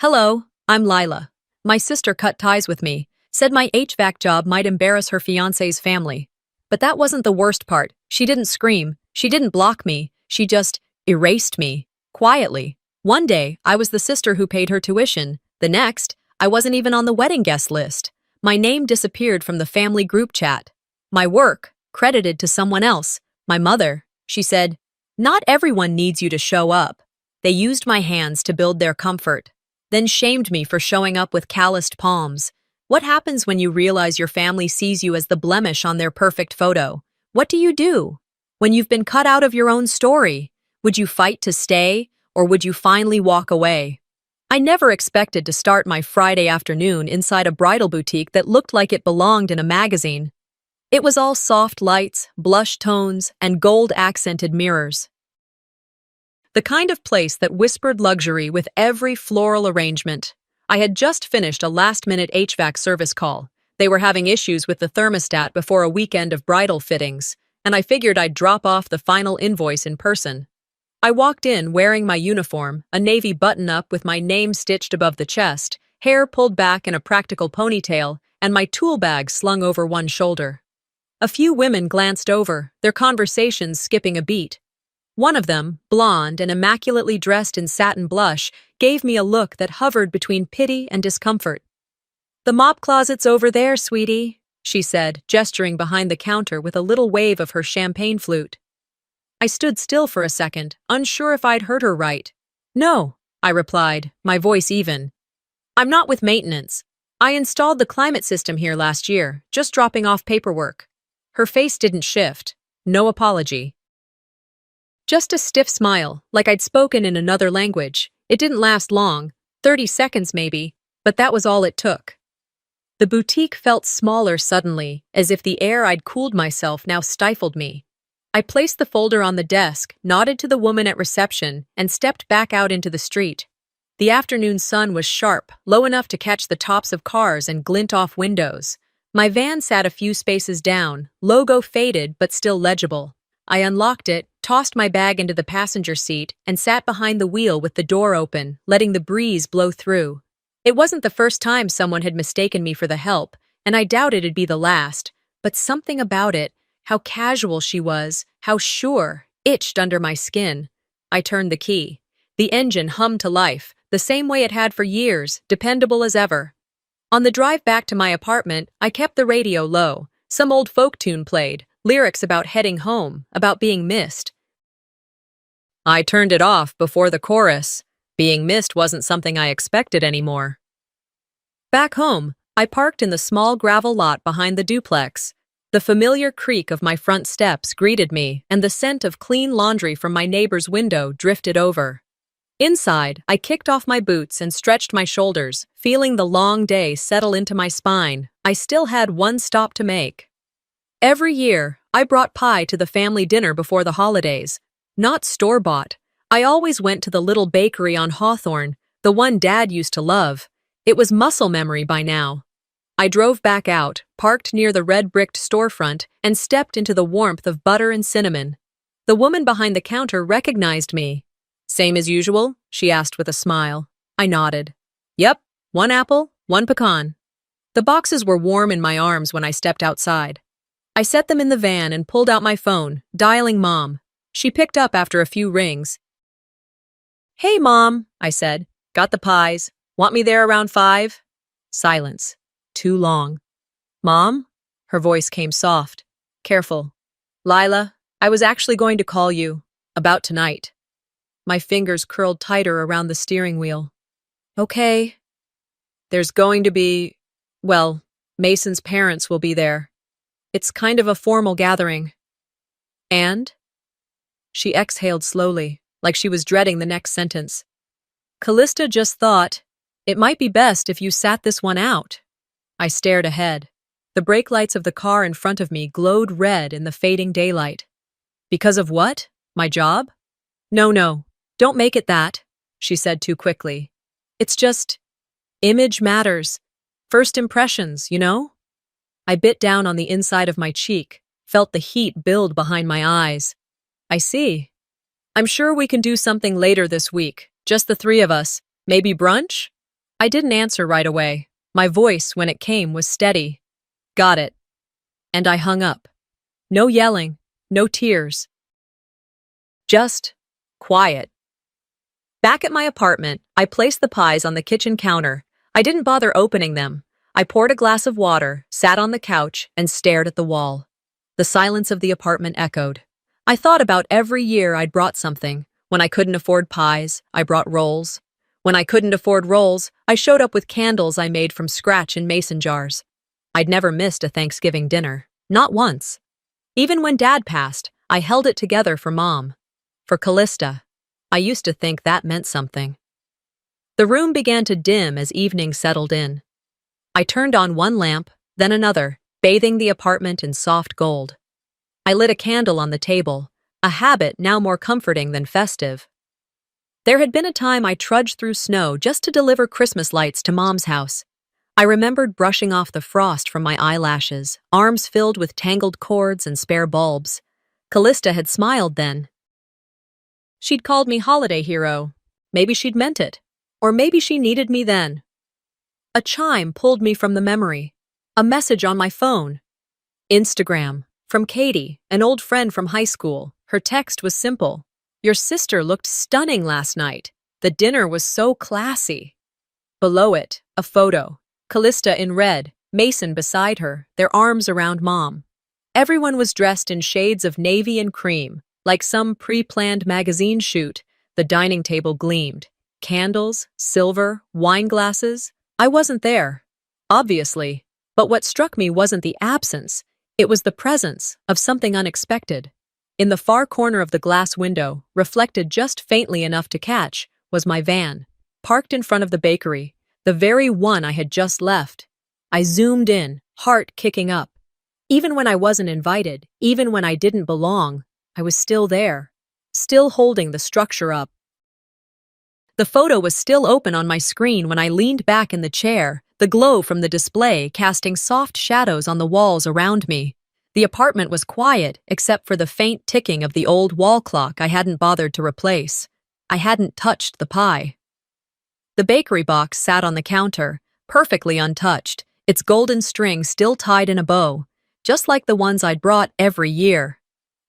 Hello, I'm Lila. My sister cut ties with me, said my HVAC job might embarrass her fiancé's family. But that wasn't the worst part. She didn't scream. She didn't block me. She just erased me. Quietly. One day, I was the sister who paid her tuition. The next, I wasn't even on the wedding guest list. My name disappeared from the family group chat. My work, credited to someone else. My mother. She said, "Not everyone needs you to show up." They used my hands to build their comfort, then shamed me for showing up with calloused palms. What happens when you realize your family sees you as the blemish on their perfect photo? What do you do? When you've been cut out of your own story, would you fight to stay, or would you finally walk away? I never expected to start my Friday afternoon inside a bridal boutique that looked like it belonged in a magazine. It was all soft lights, blush tones, and gold-accented mirrors. The kind of place that whispered luxury with every floral arrangement. I had just finished a last-minute HVAC service call. They were having issues with the thermostat before a weekend of bridal fittings, and I figured I'd drop off the final invoice in person. I walked in wearing my uniform, a navy button-up with my name stitched above the chest, hair pulled back in a practical ponytail, and my tool bag slung over one shoulder. A few women glanced over, their conversations skipping a beat. One of them, blonde and immaculately dressed in satin blush, gave me a look that hovered between pity and discomfort. "The mop closet's over there, sweetie," she said, gesturing behind the counter with a little wave of her champagne flute. I stood still for a second, unsure if I'd heard her right. "No," I replied, my voice even. "I'm not with maintenance. I installed the climate system here last year, just dropping off paperwork." Her face didn't shift. No apology. Just a stiff smile, like I'd spoken in another language. It didn't last long, 30 seconds maybe, but that was all it took. The boutique felt smaller suddenly, as if the air I'd cooled myself now stifled me. I placed the folder on the desk, nodded to the woman at reception, and stepped back out into the street. The afternoon sun was sharp, low enough to catch the tops of cars and glint off windows. My van sat a few spaces down, logo faded but still legible. I unlocked it, tossed my bag into the passenger seat, and sat behind the wheel with the door open, letting the breeze blow through. It wasn't the first time someone had mistaken me for the help, and I doubted it'd be the last, but something about it, how casual she was, how sure, itched under my skin. I turned the key. The engine hummed to life, the same way it had for years, dependable as ever. On the drive back to my apartment, I kept the radio low. Some old folk tune played, lyrics about heading home, about being missed. I turned it off before the chorus. Being missed wasn't something I expected anymore. Back home, I parked in the small gravel lot behind the duplex. The familiar creak of my front steps greeted me, and the scent of clean laundry from my neighbor's window drifted over. Inside, I kicked off my boots and stretched my shoulders, feeling the long day settle into my spine. I still had one stop to make. Every year, I brought pie to the family dinner before the holidays. Not store-bought. I always went to the little bakery on Hawthorne, the one Dad used to love. It was muscle memory by now. I drove back out, parked near the red-bricked storefront, and stepped into the warmth of butter and cinnamon. The woman behind the counter recognized me. "Same as usual?" she asked with a smile. I nodded. "Yep, 1 apple, 1 pecan." The boxes were warm in my arms when I stepped outside. I set them in the van and pulled out my phone, dialing Mom. She picked up after a few rings. "Hey, Mom," I said. "Got the pies. Want me there around 5? Silence. Too long. "Mom?" Her voice came soft. Careful. "Lila, I was actually going to call you. About tonight." My fingers curled tighter around the steering wheel. "Okay." "There's going to be... well, Mason's parents will be there. It's kind of a formal gathering." "And?" She exhaled slowly, like she was dreading the next sentence. "Callista just thought, it might be best if you sat this one out." I stared ahead. The brake lights of the car in front of me glowed red in the fading daylight. "Because of what? My job?" No, don't make it that," she said too quickly. "It's just... image matters. First impressions, you know?" I bit down on the inside of my cheek, felt the heat build behind my eyes. "I see. I'm sure we can do something later this week, just the 3 of us. Maybe brunch?" I didn't answer right away. My voice, when it came, was steady. Got it. And I hung up. No yelling, no tears. Just quiet. Back at my apartment, I placed the pies on the kitchen counter. I didn't bother opening them. I poured a glass of water, sat on the couch, and stared at the wall. The silence of the apartment echoed. I thought about every year I'd brought something. When I couldn't afford pies, I brought rolls. When I couldn't afford rolls, I showed up with candles I made from scratch in mason jars. I'd never missed a Thanksgiving dinner. Not once. Even when Dad passed, I held it together for Mom. For Callista. I used to think that meant something. The room began to dim as evening settled in. I turned on one lamp, then another, bathing the apartment in soft gold. I lit a candle on the table, a habit now more comforting than festive. There had been a time I trudged through snow just to deliver Christmas lights to Mom's house. I remembered brushing off the frost from my eyelashes, arms filled with tangled cords and spare bulbs. Callista had smiled then. She'd called me holiday hero. Maybe she'd meant it. Or maybe she needed me then. A chime pulled me from the memory. A message on my phone. Instagram. From Katie, an old friend from high school. Her text was simple. Your sister looked stunning last night. The dinner was so classy. Below it, a photo. Callista in red, Mason beside her, their arms around Mom. Everyone was dressed in shades of navy and cream, like some pre-planned magazine shoot. The dining table gleamed. Candles, silver, wine glasses. I wasn't there, obviously. But what struck me wasn't the absence. It was the presence of something unexpected. In the far corner of the glass window, reflected just faintly enough to catch, was my van, parked in front of the bakery, the very one I had just left. I zoomed in, heart kicking up. Even when I wasn't invited, even when I didn't belong, I was still there, still holding the structure up. The photo was still open on my screen when I leaned back in the chair, the glow from the display casting soft shadows on the walls around me. The apartment was quiet except for the faint ticking of the old wall clock I hadn't bothered to replace. I hadn't touched the pie. The bakery box sat on the counter, perfectly untouched, its golden string still tied in a bow, just like the ones I'd brought every year.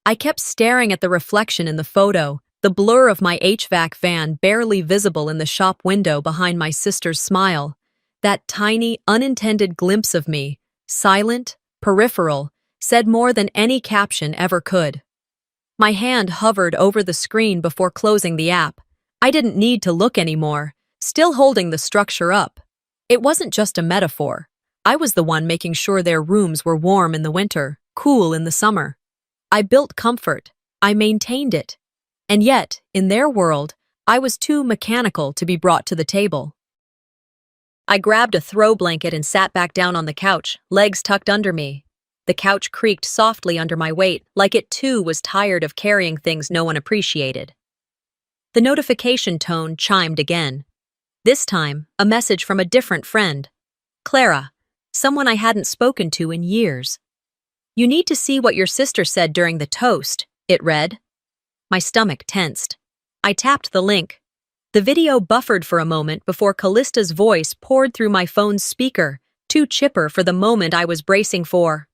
I kept staring at the reflection in the photo, the blur of my HVAC van barely visible in the shop window behind my sister's smile. That tiny, unintended glimpse of me, silent, peripheral, said more than any caption ever could. My hand hovered over the screen before closing the app. I didn't need to look anymore, still holding the structure up. It wasn't just a metaphor. I was the one making sure their rooms were warm in the winter, cool in the summer. I built comfort. I maintained it. And yet, in their world, I was too mechanical to be brought to the table. I grabbed a throw blanket and sat back down on the couch, legs tucked under me. The couch creaked softly under my weight, like it too was tired of carrying things no one appreciated. The notification tone chimed again. This time, a message from a different friend. Clara, someone I hadn't spoken to in years. You need to see what your sister said during the toast, it read. My stomach tensed. I tapped the link. The video buffered for a moment before Callista's voice poured through my phone's speaker, too chipper for the moment I was bracing for.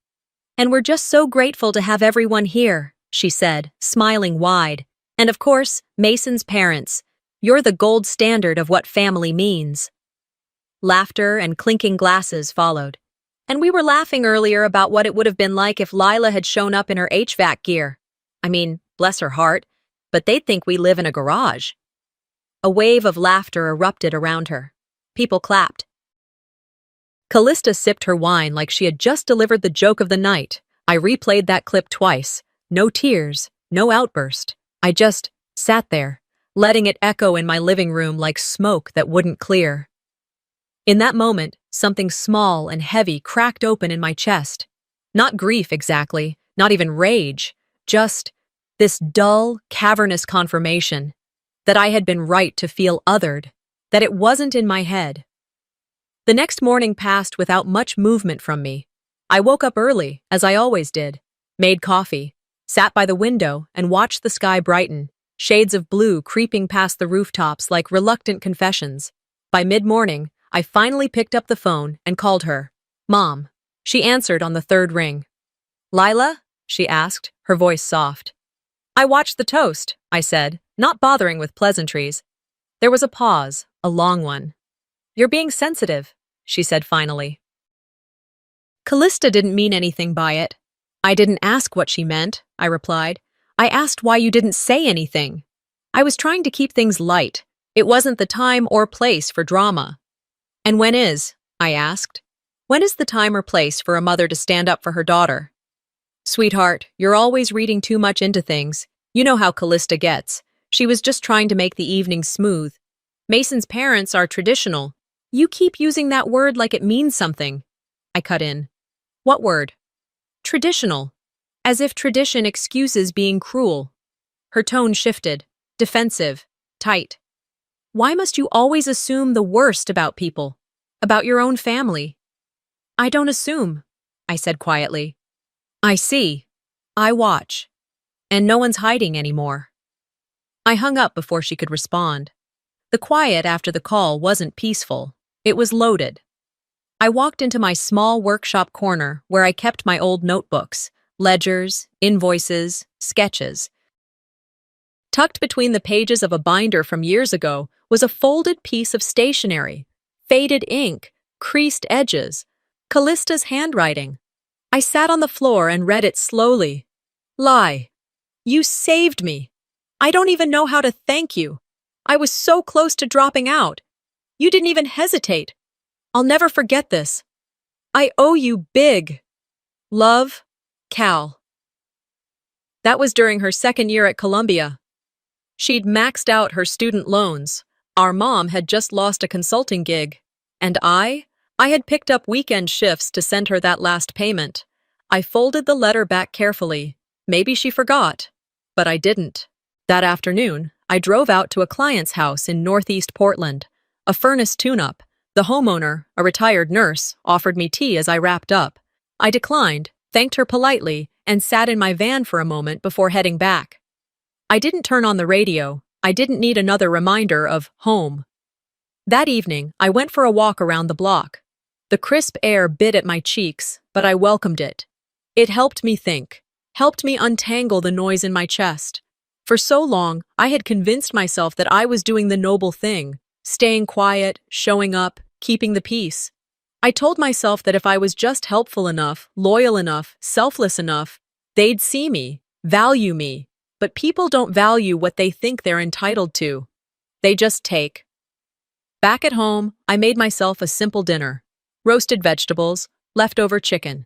And we're just so grateful to have everyone here, she said, smiling wide. And of course, Mason's parents. You're the gold standard of what family means. Laughter and clinking glasses followed. And we were laughing earlier about what it would have been like if Lila had shown up in her HVAC gear. I mean, bless her heart, but they'd think we live in a garage. A wave of laughter erupted around her. People clapped. Callista sipped her wine like she had just delivered the joke of the night. I replayed that clip twice. No tears, no outburst. I just sat there, letting it echo in my living room like smoke that wouldn't clear. In that moment, something small and heavy cracked open in my chest. Not grief exactly, not even rage, just this dull, cavernous confirmation that I had been right to feel othered, that it wasn't in my head. The next morning passed without much movement from me. I woke up early, as I always did, made coffee, sat by the window and watched the sky brighten, shades of blue creeping past the rooftops like reluctant confessions. By mid-morning, I finally picked up the phone and called her. Mom. She answered on the third ring. Lila? She asked, her voice soft. I watched the toast, I said, not bothering with pleasantries. There was a pause, a long one. You're being sensitive, she said finally. Callista didn't mean anything by it. I didn't ask what she meant, I replied. I asked why you didn't say anything. I was trying to keep things light. It wasn't the time or place for drama. And when is? I asked. When is the time or place for a mother to stand up for her daughter? Sweetheart, you're always reading too much into things. You know how Callista gets. She was just trying to make the evening smooth. Mason's parents are traditional. You keep using that word like it means something. I cut in. What word? Traditional. As if tradition excuses being cruel. Her tone shifted. Defensive. Tight. Why must you always assume the worst about people? About your own family? I don't assume, I said quietly. I see. I watch. And no one's hiding anymore. I hung up before she could respond. The quiet after the call wasn't peaceful. It was loaded. I walked into my small workshop corner where I kept my old notebooks, ledgers, invoices, sketches. Tucked between the pages of a binder from years ago was a folded piece of stationery, faded ink, creased edges, Callista's handwriting. I sat on the floor and read it slowly. Lie. You saved me. I don't even know how to thank you. I was so close to dropping out. You didn't even hesitate. I'll never forget this. I owe you big. Love, Cal. That was during her second year at Columbia. She'd maxed out her student loans. Our mom had just lost a consulting gig. And I had picked up weekend shifts to send her that last payment. I folded the letter back carefully. Maybe she forgot. But I didn't. That afternoon, I drove out to a client's house in Northeast Portland. A furnace tune-up. The homeowner, a retired nurse, offered me tea as I wrapped up. I declined, thanked her politely, and sat in my van for a moment before heading back. I didn't turn on the radio. I didn't need another reminder of home. That evening, I went for a walk around the block. The crisp air bit at my cheeks, but I welcomed it. It helped me think, helped me untangle the noise in my chest. For so long, I had convinced myself that I was doing the noble thing, staying quiet, showing up, keeping the peace. I told myself that if I was just helpful enough, loyal enough, selfless enough, they'd see me, value me. But people don't value what they think they're entitled to. They just take. Back at home, I made myself a simple dinner. Roasted vegetables, leftover chicken.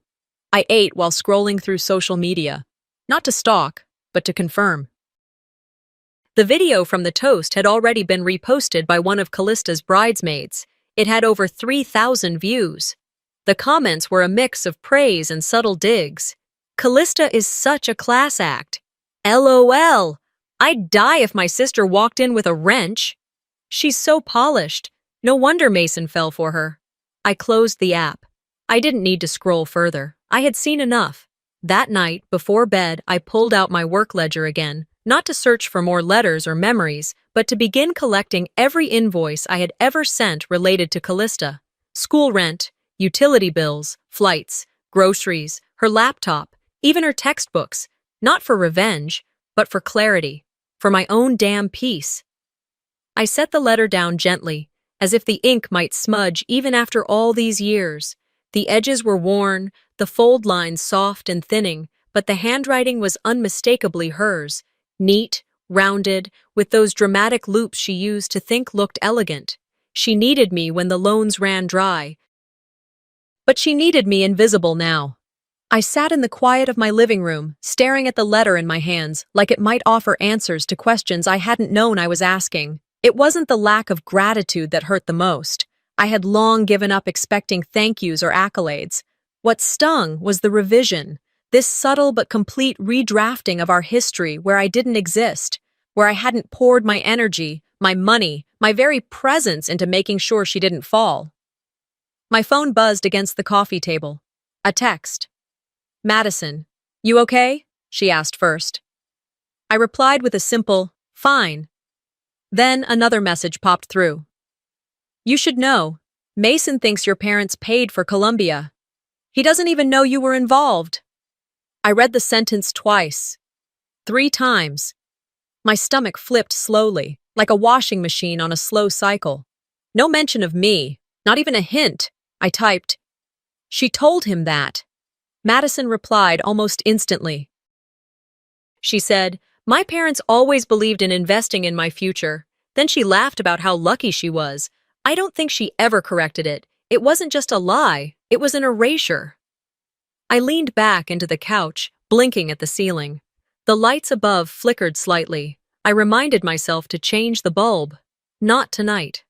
I ate while scrolling through social media. Not to stalk, but to confirm. The video from the toast had already been reposted by one of Callista's bridesmaids. It had over 3,000 views. The comments were a mix of praise and subtle digs. Callista is such a class act. LOL. I'd die if my sister walked in with a wrench. She's so polished. No wonder Mason fell for her. I closed the app. I didn't need to scroll further. I had seen enough. That night, before bed, I pulled out my work ledger again, not to search for more letters or memories, but to begin collecting every invoice I had ever sent related to Callista. School rent, utility bills, flights, groceries, her laptop, even her textbooks. Not for revenge, but for clarity, for my own damn peace. I set the letter down gently, as if the ink might smudge even after all these years. The edges were worn, the fold lines soft and thinning, but the handwriting was unmistakably hers, neat, rounded, with those dramatic loops she used to think looked elegant. She needed me when the loans ran dry, but she needed me invisible now. I sat in the quiet of my living room, staring at the letter in my hands, like it might offer answers to questions I hadn't known I was asking. It wasn't the lack of gratitude that hurt the most. I had long given up expecting thank yous or accolades. What stung was the revision, this subtle but complete redrafting of our history where I didn't exist, where I hadn't poured my energy, my money, my very presence into making sure she didn't fall. My phone buzzed against the coffee table. A text. Madison, you okay? She asked first. I replied with a simple, fine. Then another message popped through. You should know, Mason thinks your parents paid for Columbia. He doesn't even know you were involved. I read the sentence twice. 3 times. My stomach flipped slowly, like a washing machine on a slow cycle. No mention of me, not even a hint. I typed, "She told him that." Madison replied almost instantly. She said, "My parents always believed in investing in my future." Then she laughed about how lucky she was. I don't think she ever corrected it. It wasn't just a lie, it was an erasure. I leaned back into the couch, blinking at the ceiling. The lights above flickered slightly. I reminded myself to change the bulb. Not tonight.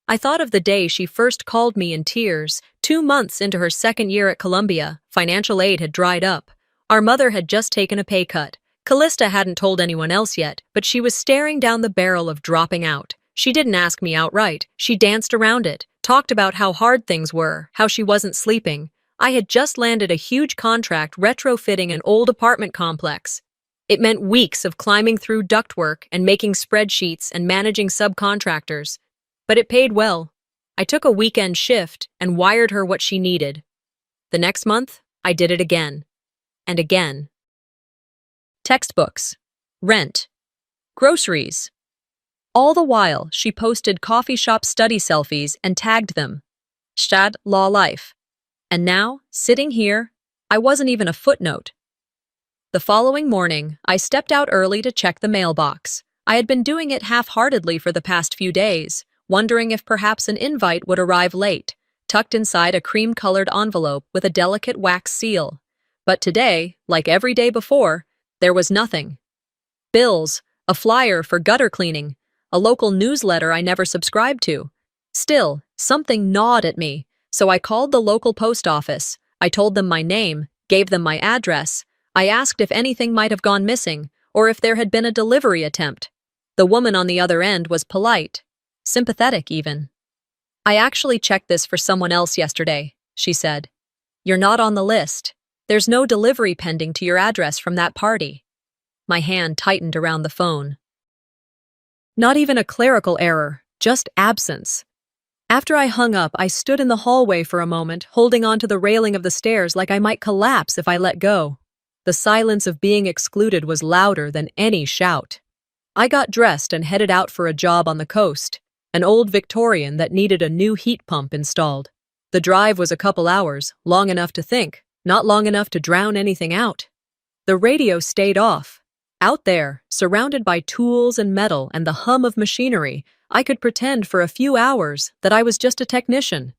I thought of the day she first called me in tears. 2 months into her second year at Columbia, financial aid had dried up. Our mother had just taken a pay cut. Callista hadn't told anyone else yet, but she was staring down the barrel of dropping out. She didn't ask me outright. She danced around it, talked about how hard things were, how she wasn't sleeping. I had just landed a huge contract retrofitting an old apartment complex. It meant weeks of climbing through ductwork and making spreadsheets and managing subcontractors. But it paid well. I took a weekend shift and wired her what she needed. The next month, I did it again. And again. Textbooks, rent, groceries. All the while, she posted coffee shop study selfies and tagged them. Stad Law Life. And now, sitting here, I wasn't even a footnote. The following morning, I stepped out early to check the mailbox. I had been doing it half-heartedly for the past few days, wondering if perhaps an invite would arrive late, tucked inside a cream-colored envelope with a delicate wax seal. But today, like every day before, there was nothing. Bills, a flyer for gutter cleaning, a local newsletter I never subscribed to. Still, something gnawed at me, so I called the local post office. I told them my name, gave them my address. I asked if anything might have gone missing, or if there had been a delivery attempt. The woman on the other end was polite, sympathetic even. "I actually checked this for someone else yesterday," she said. "You're not on the list. There's no delivery pending to your address from that party." My hand tightened around the phone. Not even a clerical error, just absence. After I hung up, I stood in the hallway for a moment, holding onto the railing of the stairs like I might collapse if I let go. The silence of being excluded was louder than any shout. I got dressed and headed out for a job on the coast, an old Victorian that needed a new heat pump installed. The drive was a couple hours, long enough to think, not long enough to drown anything out. The radio stayed off. Out there, surrounded by tools and metal and the hum of machinery, I could pretend for a few hours that I was just a technician.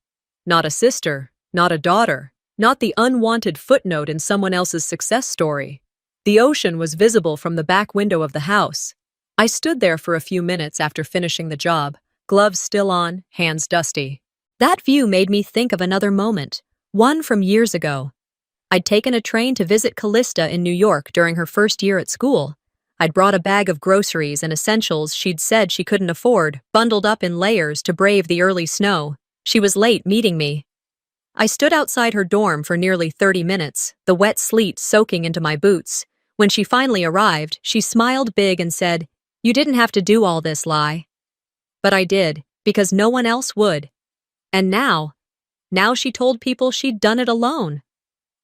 Not a sister, not a daughter, not the unwanted footnote in someone else's success story. The ocean was visible from the back window of the house. I stood there for a few minutes after finishing the job, gloves still on, hands dusty. That view made me think of another moment, one from years ago. I'd taken a train to visit Callista in New York during her first year at school. I'd brought a bag of groceries and essentials she'd said she couldn't afford, bundled up in layers to brave the early snow. She was late meeting me. I stood outside her dorm for nearly 30 minutes, the wet sleet soaking into my boots. When she finally arrived, she smiled big and said, "You didn't have to do all this, Lai." But I did, because no one else would. And now she told people she'd done it alone.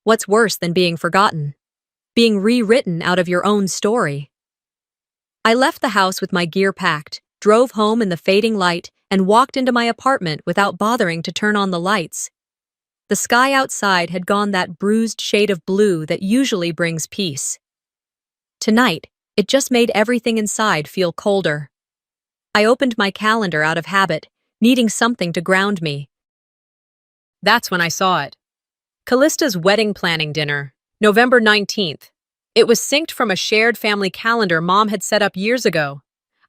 What's worse than being forgotten? Being rewritten out of your own story. I left the house with my gear packed, drove home in the fading light, and walked into my apartment without bothering to turn on the lights. The sky outside had gone that bruised shade of blue that usually brings peace. Tonight, it just made everything inside feel colder. I opened my calendar out of habit, needing something to ground me. That's when I saw it. Callista's wedding planning dinner, November 19th. It was synced from a shared family calendar Mom had set up years ago.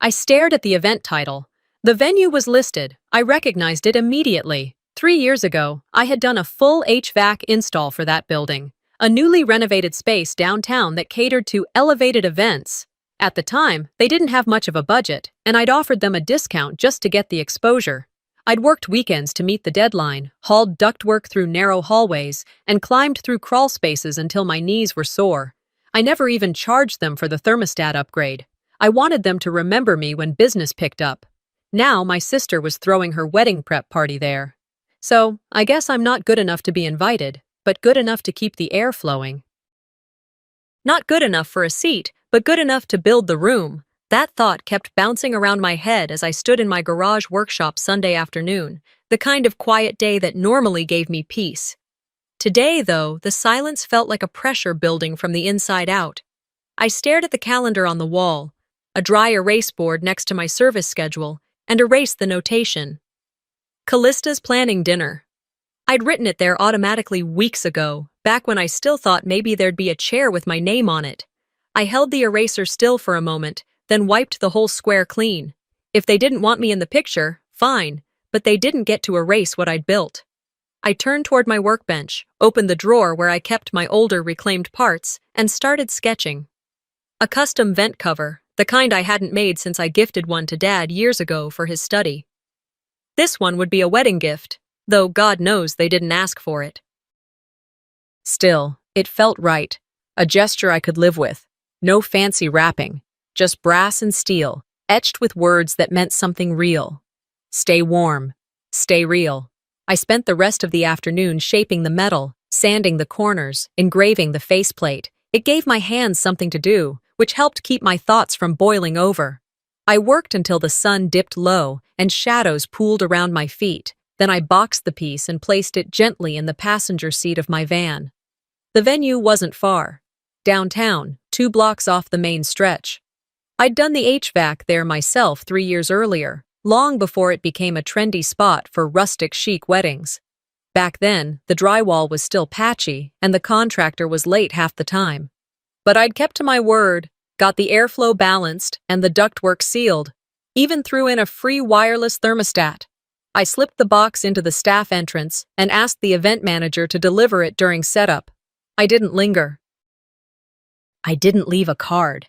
I stared at the event title. The venue was listed. I recognized it immediately. 3 years ago, I had done a full HVAC install for that building, a newly renovated space downtown that catered to elevated events. At the time, they didn't have much of a budget, and I'd offered them a discount just to get the exposure. I'd worked weekends to meet the deadline, hauled ductwork through narrow hallways, and climbed through crawl spaces until my knees were sore. I never even charged them for the thermostat upgrade. I wanted them to remember me when business picked up. Now my sister was throwing her wedding prep party there. So, I guess I'm not good enough to be invited, but good enough to keep the air flowing. Not good enough for a seat, but good enough to build the room. That thought kept bouncing around my head as I stood in my garage workshop Sunday afternoon, the kind of quiet day that normally gave me peace. Today, though, the silence felt like a pressure building from the inside out. I stared at the calendar on the wall, a dry erase board next to my service schedule, and erased the notation. Callista's planning dinner. I'd written it there automatically weeks ago, back when I still thought maybe there'd be a chair with my name on it. I held the eraser still for a moment, then wiped the whole square clean. If they didn't want me in the picture, fine, but they didn't get to erase what I'd built. I turned toward my workbench, opened the drawer where I kept my older reclaimed parts, and started sketching. A custom vent cover, the kind I hadn't made since I gifted one to Dad years ago for his study. This one would be a wedding gift, though God knows they didn't ask for it. Still, it felt right, a gesture I could live with. No fancy wrapping, just brass and steel, etched with words that meant something real. Stay warm. Stay real. I spent the rest of the afternoon shaping the metal, sanding the corners, engraving the faceplate. It gave my hands something to do, which helped keep my thoughts from boiling over. I worked until the sun dipped low and shadows pooled around my feet. Then I boxed the piece and placed it gently in the passenger seat of my van. The venue wasn't far. Downtown, 2 blocks off the main stretch. I'd done the HVAC there myself 3 years earlier, long before it became a trendy spot for rustic chic weddings. Back then, the drywall was still patchy and the contractor was late half the time. But I'd kept to my word, got the airflow balanced and the ductwork sealed, even threw in a free wireless thermostat. I slipped the box into the staff entrance and asked the event manager to deliver it during setup. I didn't linger. I didn't leave a card.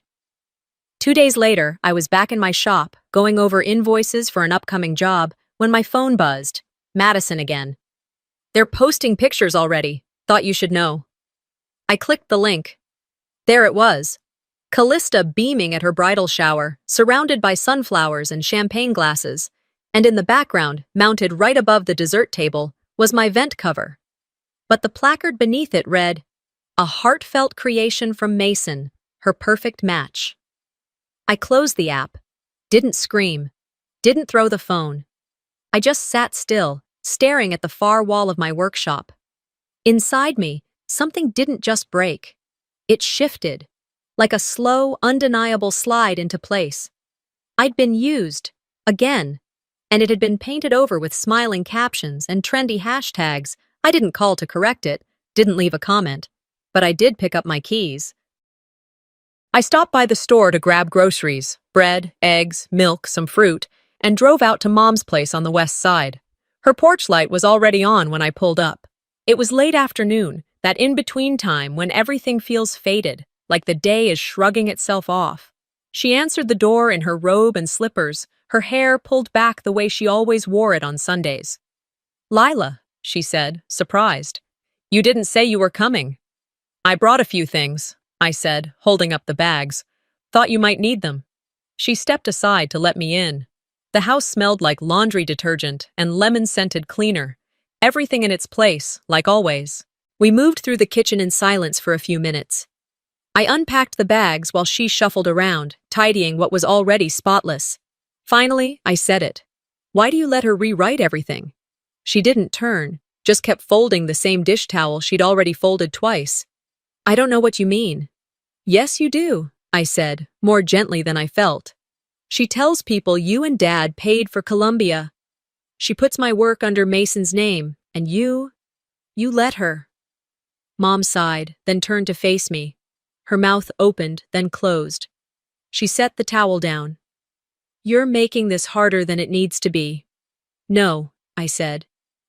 2 days later, I was back in my shop, going over invoices for an upcoming job, when my phone buzzed. Madison again. They're posting pictures already. Thought you should know. I clicked the link. There it was. Callista beaming at her bridal shower, surrounded by sunflowers and champagne glasses. And in the background, mounted right above the dessert table, was my vent cover. But the placard beneath it read, "A heartfelt creation from Mason, her perfect match." I closed the app, didn't scream, didn't throw the phone. I just sat still, staring at the far wall of my workshop. Inside me, something didn't just break. It shifted, like a slow, undeniable slide into place. I'd been used, again, and it had been painted over with smiling captions and trendy hashtags. I didn't call to correct it, didn't leave a comment, but I did pick up my keys. I stopped by the store to grab groceries, bread, eggs, milk, some fruit, and drove out to Mom's place on the west side. Her porch light was already on when I pulled up. It was late afternoon, that in-between time when everything feels faded, like the day is shrugging itself off. She answered the door in her robe and slippers, her hair pulled back the way she always wore it on Sundays. "Lila," she said, surprised. "You didn't say you were coming." "I brought a few things," I said, holding up the bags. "Thought you might need them." She stepped aside to let me in. The house smelled like laundry detergent and lemon-scented cleaner. Everything in its place, like always. We moved through the kitchen in silence for a few minutes. I unpacked the bags while she shuffled around, tidying what was already spotless. Finally, I said it. "Why do you let her rewrite everything?" She didn't turn, just kept folding the same dish towel she'd already folded twice. "I don't know what you mean." "Yes, you do," I said, more gently than I felt. "She tells people you and Dad paid for Columbia. She puts my work under Mason's name, and you let her." Mom sighed, then turned to face me. Her mouth opened, then closed. She set the towel down. "You're making this harder than it needs to be." "No," I said.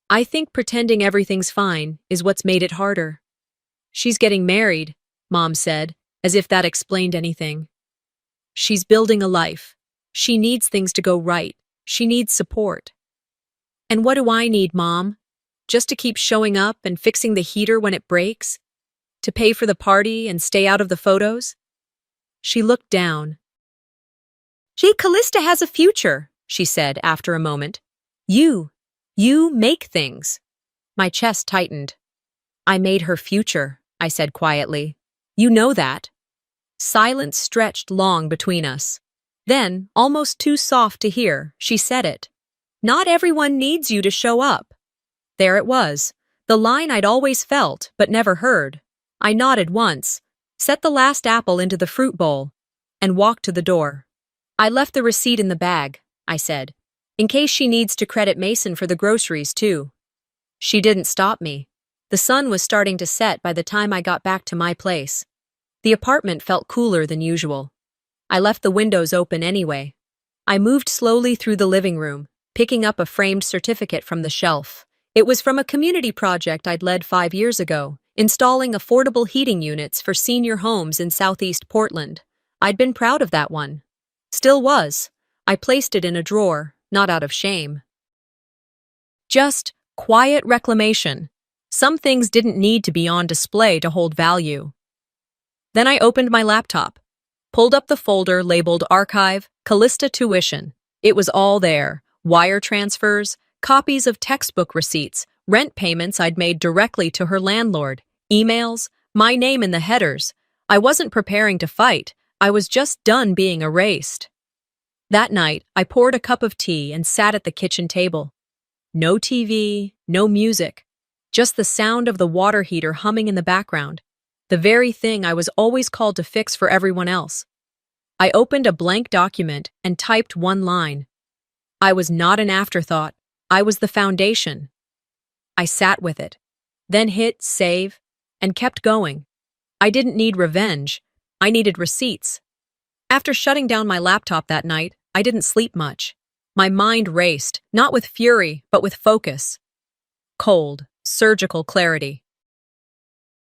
"I think pretending everything's fine is what's made it harder." "She's getting married," Mom said, as if that explained anything. "She's building a life. She needs things to go right. She needs support." "And what do I need, Mom? Just to keep showing up and fixing the heater when it breaks? To pay for the party and stay out of the photos?" She looked down. "Callista has a future," she said after a moment. You make things. My chest tightened. I made her future, I said quietly. You know that. Silence stretched long between us. Then, almost too soft to hear, she said it. Not everyone needs you to show up. There it was, the line I'd always felt but never heard. I nodded once, set the last apple into the fruit bowl, and walked to the door. I left the receipt in the bag, I said, in case she needs to credit Mason for the groceries too. She didn't stop me. The sun was starting to set by the time I got back to my place. The apartment felt cooler than usual. I left the windows open anyway. I moved slowly through the living room, picking up a framed certificate from the shelf. It was from a community project I'd led 5 years ago, installing affordable heating units for senior homes in Southeast Portland. I'd been proud of that one. Still was. I placed it in a drawer, not out of shame. Just quiet reclamation. Some things didn't need to be on display to hold value. Then I opened my laptop, pulled up the folder labeled Archive, Callista Tuition. It was all there. Wire transfers, copies of textbook receipts, rent payments I'd made directly to her landlord, emails, my name in the headers. I wasn't preparing to fight. I was just done being erased. That night, I poured a cup of tea and sat at the kitchen table. No TV, no music, just the sound of the water heater humming in the background, the very thing I was always called to fix for everyone else. I opened a blank document and typed one line. I was not an afterthought. I was the foundation. I sat with it, then hit save, and kept going. I didn't need revenge. I needed receipts. After shutting down my laptop that night, I didn't sleep much. My mind raced, not with fury, but with focus. Cold, surgical clarity.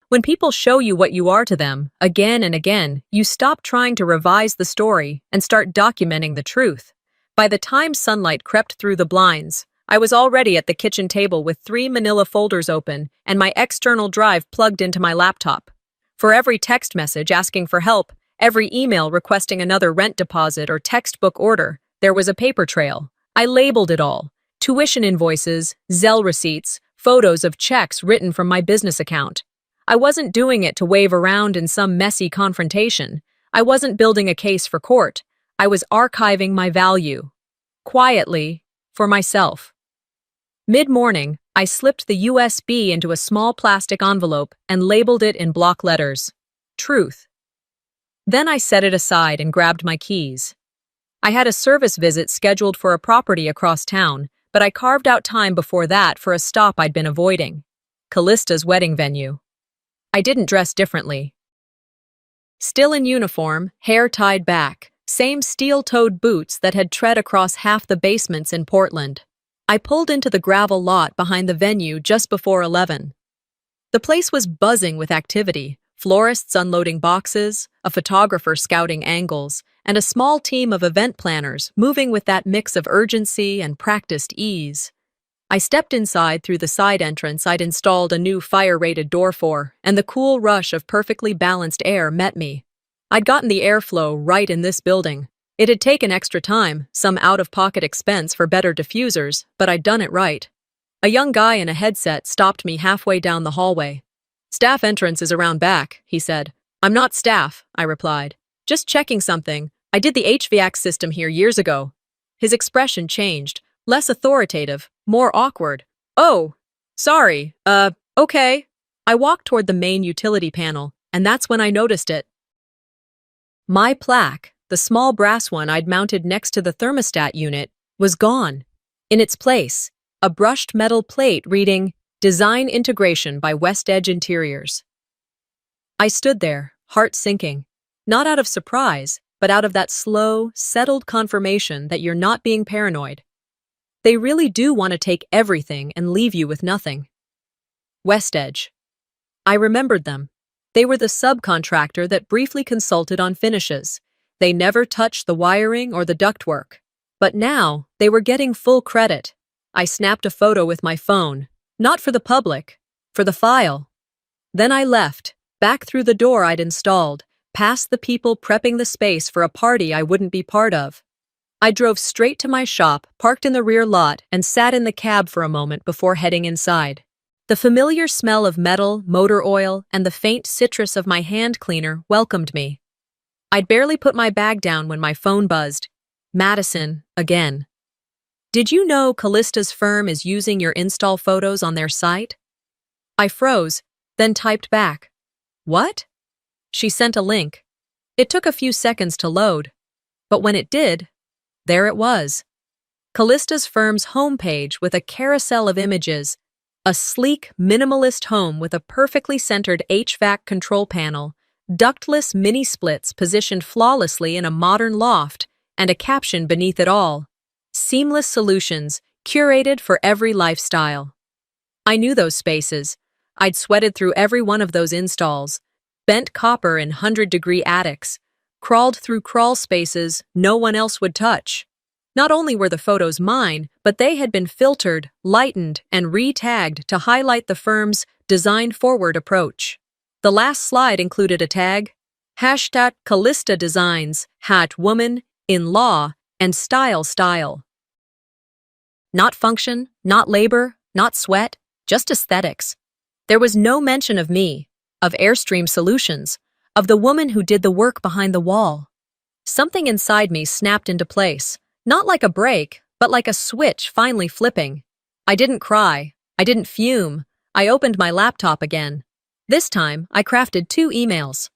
When people show you what you are to them, again and again, you stop trying to revise the story and start documenting the truth. By the time sunlight crept through the blinds, I was already at the kitchen table with 3 manila folders open and my external drive plugged into my laptop. For every text message asking for help, every email requesting another rent deposit or textbook order, there was a paper trail. I labeled it all. Tuition invoices, Zelle receipts, photos of checks written from my business account. I wasn't doing it to wave around in some messy confrontation. I wasn't building a case for court. I was archiving my value. Quietly, for myself. Mid-morning, I slipped the USB into a small plastic envelope and labeled it in block letters. Truth. Then I set it aside and grabbed my keys. I had a service visit scheduled for a property across town, but I carved out time before that for a stop I'd been avoiding. Callista's wedding venue. I didn't dress differently. Still in uniform, hair tied back, same steel-toed boots that had tread across half the basements in Portland. I pulled into the gravel lot behind the venue just before 11. The place was buzzing with activity, florists unloading boxes, a photographer scouting angles, and a small team of event planners moving with that mix of urgency and practiced ease. I stepped inside through the side entrance I'd installed a new fire-rated door for, and the cool rush of perfectly balanced air met me. I'd gotten the airflow right in this building. It had taken extra time, some out-of-pocket expense for better diffusers, but I'd done it right. A young guy in a headset stopped me halfway down the hallway. "Staff entrance is around back," he said. "I'm not staff," I replied. "Just checking something. I did the HVAC system here years ago." His expression changed, less authoritative, more awkward. "Oh, sorry, okay." I walked toward the main utility panel, and that's when I noticed it. My plaque, the small brass one I'd mounted next to the thermostat unit, was gone. In its place, a brushed metal plate reading, "Design Integration by West Edge Interiors." I stood there, heart sinking, not out of surprise, but out of that slow, settled confirmation that you're not being paranoid. They really do want to take everything and leave you with nothing. West Edge. I remembered them. They were the subcontractor that briefly consulted on finishes. They never touched the wiring or the ductwork. But now, they were getting full credit. I snapped a photo with my phone, not for the public, for the file. Then I left, back through the door I'd installed, past the people prepping the space for a party I wouldn't be part of. I drove straight to my shop, parked in the rear lot, and sat in the cab for a moment before heading inside. The familiar smell of metal, motor oil, and the faint citrus of my hand cleaner welcomed me. I'd barely put my bag down when my phone buzzed. Madison, again. Did you know Callista's firm is using your install photos on their site? I froze, then typed back. What? She sent a link. It took a few seconds to load. But when it did, there it was. Callista's firm's homepage with a carousel of images, a sleek, minimalist home with a perfectly centered HVAC control panel, ductless mini-splits positioned flawlessly in a modern loft, and a caption beneath it all. Seamless solutions, curated for every lifestyle. I knew those spaces. I'd sweated through every one of those installs, bent copper in 100-degree attics, crawled through crawl spaces no one else would touch. Not only were the photos mine, but they had been filtered, lightened, and re-tagged to highlight the firm's design-forward approach. The last slide included a tag, #Callista Designs, #Woman, in Law, and Style. Not function, not labor, not sweat, just aesthetics. There was no mention of me, of Airstream Solutions, of the woman who did the work behind the wall. Something inside me snapped into place, not like a break, but like a switch finally flipping. I didn't cry. I didn't fume. I opened my laptop again. This time, I crafted 2 emails.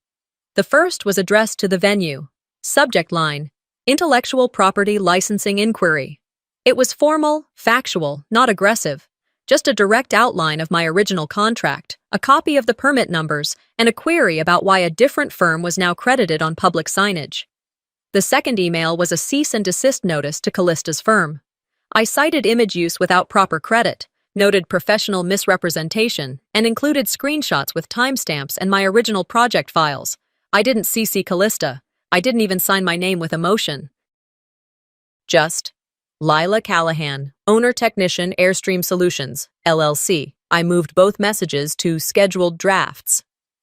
The first was addressed to the venue. Subject line, Intellectual Property Licensing Inquiry. It was formal, factual, not aggressive. Just a direct outline of my original contract, a copy of the permit numbers, and a query about why a different firm was now credited on public signage. The second email was a cease and desist notice to Callista's firm. I cited image use without proper credit, noted professional misrepresentation, and included screenshots with timestamps and my original project files. I didn't CC Callista. I didn't even sign my name with emotion. Just Lila Callahan, Owner-Technician Airstream Solutions, LLC. I moved both messages to scheduled drafts.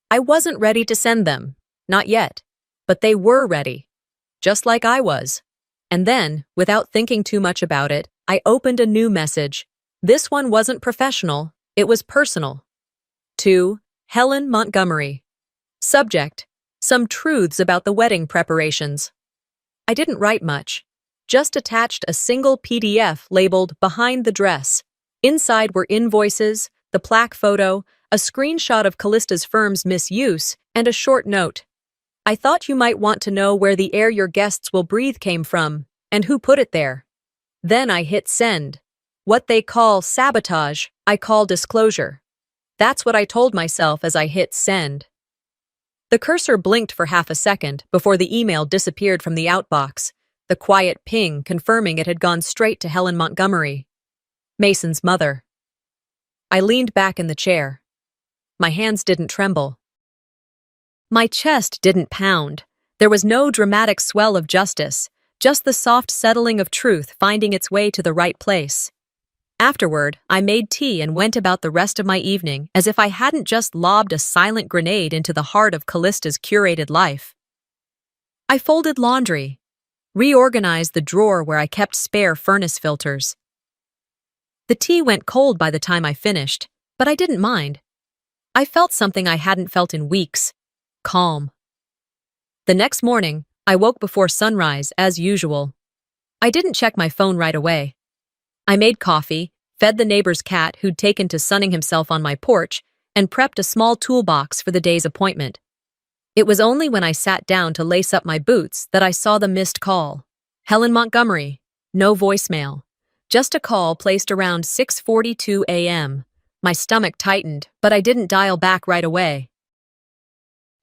I wasn't ready to send them. Not yet. But they were ready. Just like I was. And then, without thinking too much about it, I opened a new message. This one wasn't professional, it was personal. To Helen Montgomery. Subject, some truths about the wedding preparations. I didn't write much. Just attached a single PDF labeled Behind the Dress. Inside were invoices, the plaque photo, a screenshot of Callista's firm's misuse, and a short note. I thought you might want to know where the air your guests will breathe came from, and who put it there. Then I hit send. What they call sabotage, I call disclosure. That's what I told myself as I hit send. The cursor blinked for half a second before the email disappeared from the outbox, the quiet ping confirming it had gone straight to Helen Montgomery, Mason's mother. I leaned back in the chair. My hands didn't tremble. My chest didn't pound. There was no dramatic swell of justice, just the soft settling of truth finding its way to the right place. Afterward, I made tea and went about the rest of my evening as if I hadn't just lobbed a silent grenade into the heart of Callista's curated life. I folded laundry, reorganized the drawer where I kept spare furnace filters. The tea went cold by the time I finished, but I didn't mind. I felt something I hadn't felt in weeks. Calm. The next morning, I woke before sunrise, as usual. I didn't check my phone right away. I made coffee, fed the neighbor's cat who'd taken to sunning himself on my porch, and prepped a small toolbox for the day's appointment. It was only when I sat down to lace up my boots that I saw the missed call. Helen Montgomery. No voicemail. Just a call placed around 6:42 a.m. My stomach tightened, but I didn't dial back right away.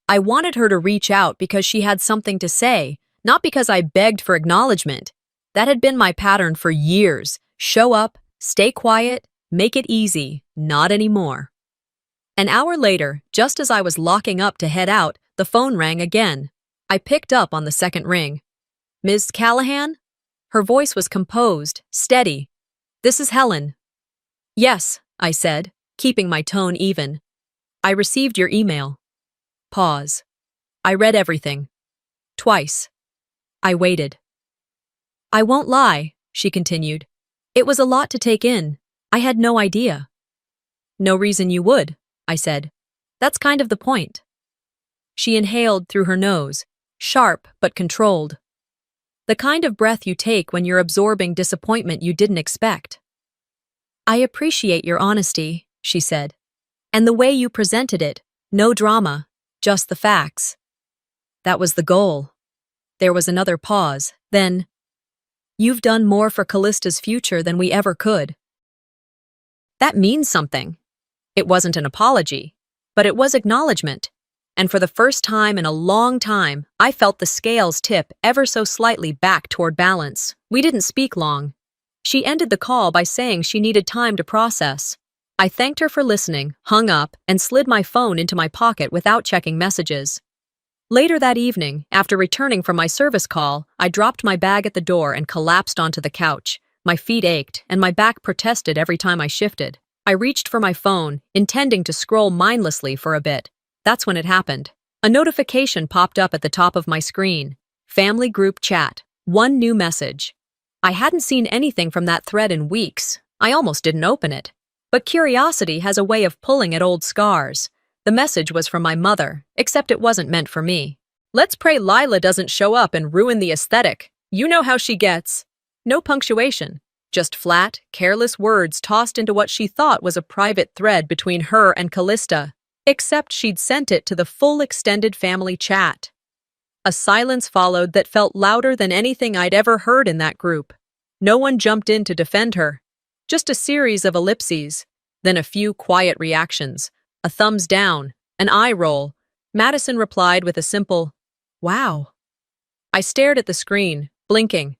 I wanted her to reach out because she had something to say, not because I begged for acknowledgement. That had been my pattern for years. Show up, stay quiet, make it easy. Not anymore. An hour later, just as I was locking up to head out, the phone rang again. I picked up on the second ring. Ms. Callahan? Her voice was composed, steady. This is Helen. Yes, I said, keeping my tone even. I received your email. Pause. I read everything. Twice. I waited. I won't lie, she continued. It was a lot to take in. I had no idea. No reason you would, I said. That's kind of the point. She inhaled through her nose, sharp but controlled. The kind of breath you take when you're absorbing disappointment you didn't expect. I appreciate your honesty, she said. And the way you presented it, no drama, just the facts. That was the goal. There was another pause, then, you've done more for Callista's future than we ever could. That means something. It wasn't an apology, but it was acknowledgement. And for the first time in a long time, I felt the scales tip ever so slightly back toward balance. We didn't speak long. She ended the call by saying she needed time to process. I thanked her for listening, hung up, and slid my phone into my pocket without checking messages. Later that evening, after returning from my service call, I dropped my bag at the door and collapsed onto the couch. My feet ached, and my back protested every time I shifted. I reached for my phone, intending to scroll mindlessly for a bit. That's when it happened. A notification popped up at the top of my screen. Family group chat. One new message. I hadn't seen anything from that thread in weeks. I almost didn't open it. But curiosity has a way of pulling at old scars. The message was from my mother, except it wasn't meant for me. Let's pray Lila doesn't show up and ruin the aesthetic. You know how she gets. No punctuation. Just flat, careless words tossed into what she thought was a private thread between her and Callista. Except she'd sent it to the full extended family chat. A silence followed that felt louder than anything I'd ever heard in that group. No one jumped in to defend her. Just a series of ellipses, then a few quiet reactions, a thumbs down, an eye roll. Madison replied with a simple, "Wow." I stared at the screen, blinking.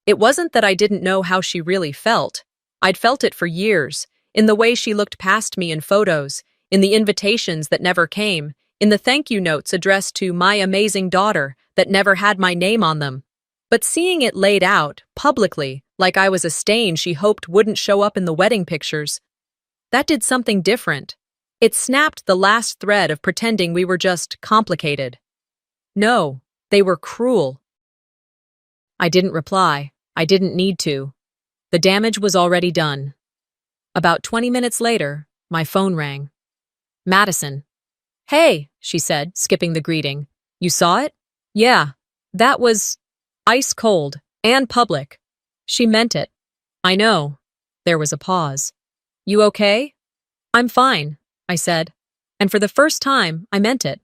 It wasn't that I didn't know how she really felt. I'd felt it for years, in the way she looked past me in photos, in the invitations that never came, in the thank you notes addressed to my amazing daughter that never had my name on them. But seeing it laid out, publicly, like I was a stain she hoped wouldn't show up in the wedding pictures, that did something different. It snapped the last thread of pretending we were just complicated. No, they were cruel. I didn't reply. I didn't need to. The damage was already done. About 20 minutes later, my phone rang. Madison. "Hey," she said, skipping the greeting. "You saw it?" "Yeah, that was ice cold and public." She meant it. "I know." There was a pause. "You okay?" "I'm fine," I said. And for the first time, I meant it.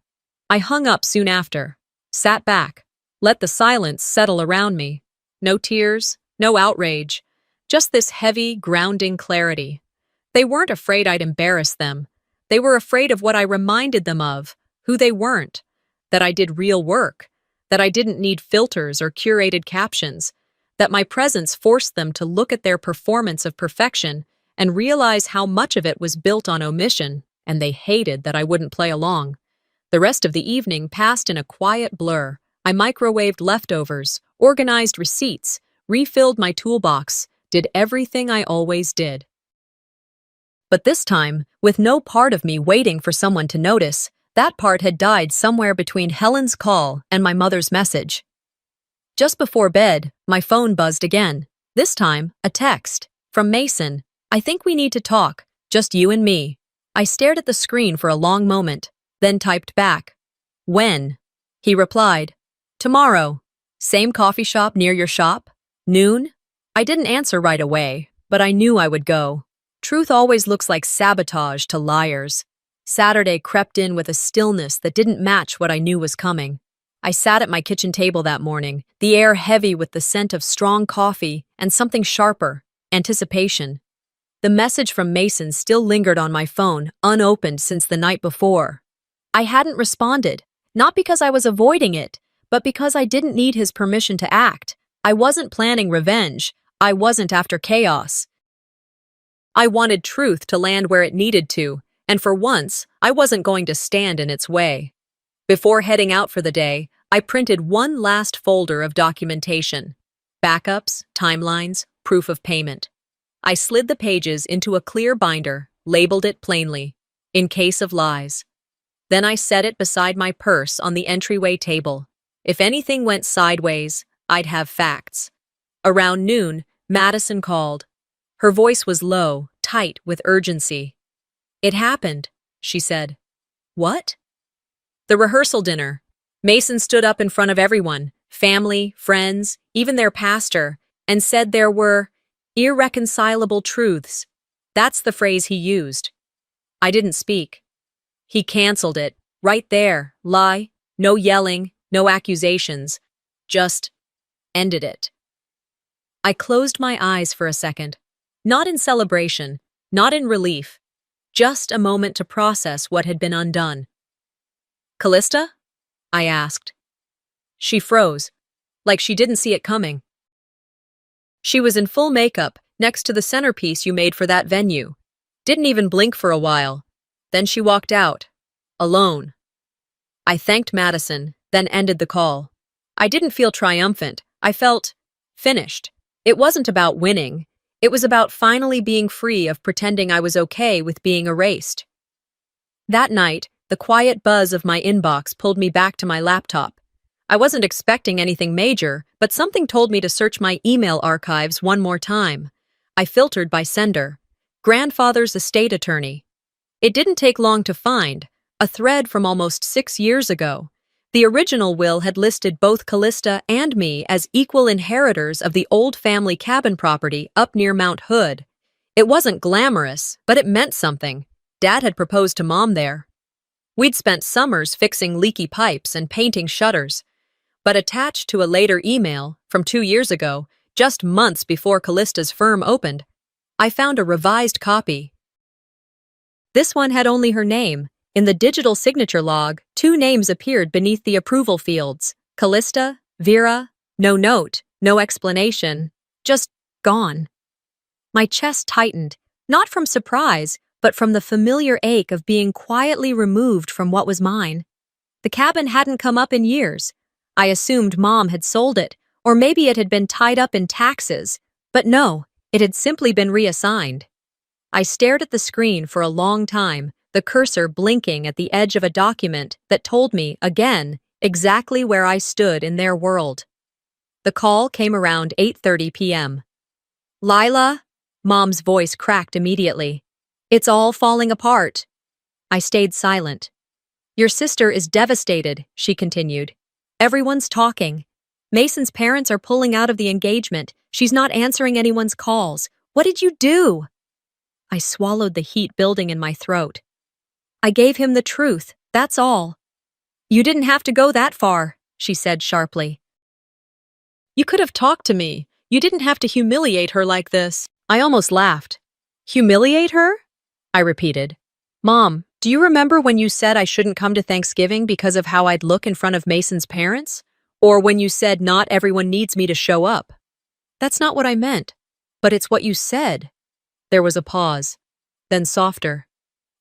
I hung up soon after, sat back, let the silence settle around me. No tears, no outrage, just this heavy, grounding clarity. They weren't afraid I'd embarrass them. They were afraid of what I reminded them of, who they weren't, that I did real work, that I didn't need filters or curated captions, that my presence forced them to look at their performance of perfection and realize how much of it was built on omission, and they hated that I wouldn't play along. The rest of the evening passed in a quiet blur. I microwaved leftovers, organized receipts, refilled my toolbox, did everything I always did. But this time, with no part of me waiting for someone to notice, that part had died somewhere between Helen's call and my mother's message. Just before bed, my phone buzzed again. This time, a text. From Mason. "I think we need to talk, just you and me." I stared at the screen for a long moment, then typed back. "When?" He replied. "Tomorrow. Same coffee shop near your shop? Noon?" I didn't answer right away, but I knew I would go. Truth always looks like sabotage to liars. Saturday crept in with a stillness that didn't match what I knew was coming. I sat at my kitchen table that morning, the air heavy with the scent of strong coffee and something sharper, anticipation. The message from Mason still lingered on my phone, unopened since the night before. I hadn't responded, not because I was avoiding it, but because I didn't need his permission to act. I wasn't planning revenge. I wasn't after chaos. I wanted truth to land where it needed to, and for once, I wasn't going to stand in its way. Before heading out for the day, I printed one last folder of documentation. Backups, timelines, proof of payment. I slid the pages into a clear binder, labeled it plainly, "In case of lies." Then I set it beside my purse on the entryway table. If anything went sideways, I'd have facts. Around noon, Madison called. Her voice was low, tight with urgency. "It happened," she said. "What?" "The rehearsal dinner." Mason stood up in front of everyone, family, friends, even their pastor, and said there were irreconcilable truths. That's the phrase he used. I didn't speak. He canceled it, right there, lie, no yelling, no accusations, just ended it. I closed my eyes for a second, not in celebration, not in relief, just a moment to process what had been undone. "Callista?" I asked. She froze, like she didn't see it coming. She was in full makeup, next to the centerpiece you made for that venue. Didn't even blink for a while. Then she walked out, alone. I thanked Madison, then ended the call. I didn't feel triumphant. I felt finished. It wasn't about winning. It was about finally being free of pretending I was okay with being erased. That night, the quiet buzz of my inbox pulled me back to my laptop. I wasn't expecting anything major, but something told me to search my email archives one more time. I filtered by sender. Grandfather's estate attorney. It didn't take long to find, a thread from almost 6 years ago. The original will had listed both Callista and me as equal inheritors of the old family cabin property up near Mount Hood. It wasn't glamorous, but it meant something. Dad had proposed to Mom there. We'd spent summers fixing leaky pipes and painting shutters. But attached to a later email, from 2 years ago, just months before Callista's firm opened, I found a revised copy. This one had only her name. In the digital signature log, 2 names appeared beneath the approval fields. Callista, Vera, no note, no explanation, just gone. My chest tightened, not from surprise, but from the familiar ache of being quietly removed from what was mine. The cabin hadn't come up in years. I assumed Mom had sold it, or maybe it had been tied up in taxes, but no, it had simply been reassigned. I stared at the screen for a long time, the cursor blinking at the edge of a document that told me, again, exactly where I stood in their world. The call came around 8:30 p.m. "Lila?" Mom's voice cracked immediately. "It's all falling apart." I stayed silent. "Your sister is devastated," she continued. "Everyone's talking. Mason's parents are pulling out of the engagement. She's not answering anyone's calls. What did you do?" I swallowed the heat building in my throat. "I gave him the truth, that's all." "You didn't have to go that far," she said sharply. "You could have talked to me. You didn't have to humiliate her like this." I almost laughed. "Humiliate her?" I repeated. "Mom, do you remember when you said I shouldn't come to Thanksgiving because of how I'd look in front of Mason's parents? Or when you said not everyone needs me to show up? That's not what I meant, but it's what you said." There was a pause, then softer.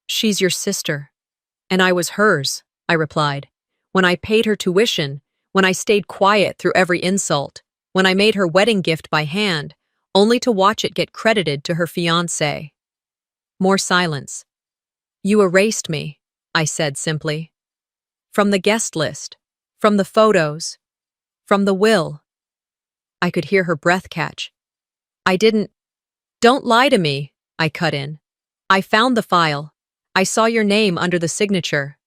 "She's your sister." "And I was hers," I replied. "When I paid her tuition, when I stayed quiet through every insult, when I made her wedding gift by hand, only to watch it get credited to her fiancé." More silence. "You erased me," I said simply. "From the guest list, from the photos, from the will." I could hear her breath catch. "I didn't—" "Don't lie to me," I cut in. "I found the file. I saw your name under the signature."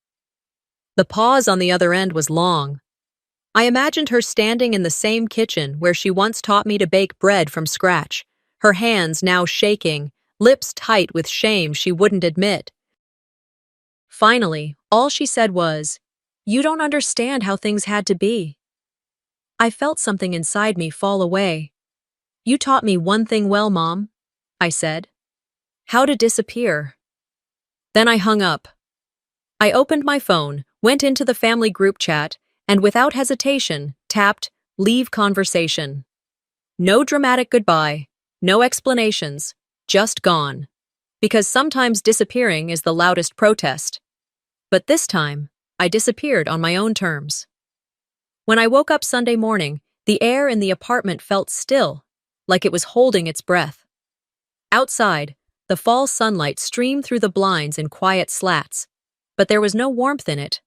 The pause on the other end was long. I imagined her standing in the same kitchen where she once taught me to bake bread from scratch, her hands now shaking, lips tight with shame she wouldn't admit. Finally, all she said was, "You don't understand how things had to be." I felt something inside me fall away. "You taught me one thing well, Mom," I said. "How to disappear." Then I hung up. I opened my phone, went into the family group chat, and without hesitation, tapped "Leave conversation." No dramatic goodbye, no explanations, just gone. Because sometimes disappearing is the loudest protest. But this time, I disappeared on my own terms. When I woke up Sunday morning, the air in the apartment felt still, like it was holding its breath. Outside, the fall sunlight streamed through the blinds in quiet slats, but there was no warmth in it.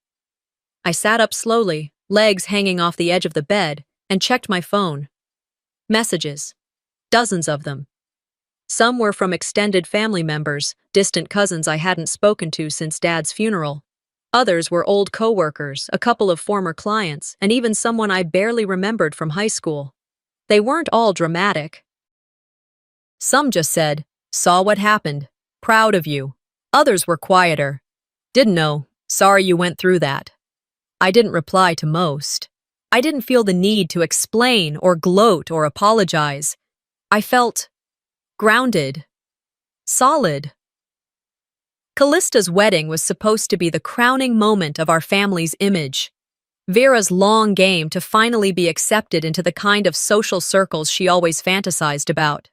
I sat up slowly, legs hanging off the edge of the bed, and checked my phone. Messages. Dozens of them. Some were from extended family members, distant cousins I hadn't spoken to since Dad's funeral. Others were old coworkers, a couple of former clients, and even someone I barely remembered from high school. They weren't all dramatic. Some just said, "Saw what happened. Proud of you." Others were quieter. "Didn't know. Sorry you went through that." I didn't reply to most. I didn't feel the need to explain or gloat or apologize. I felt grounded, solid. Callista's wedding was supposed to be the crowning moment of our family's image. Vera's long game to finally be accepted into the kind of social circles she always fantasized about.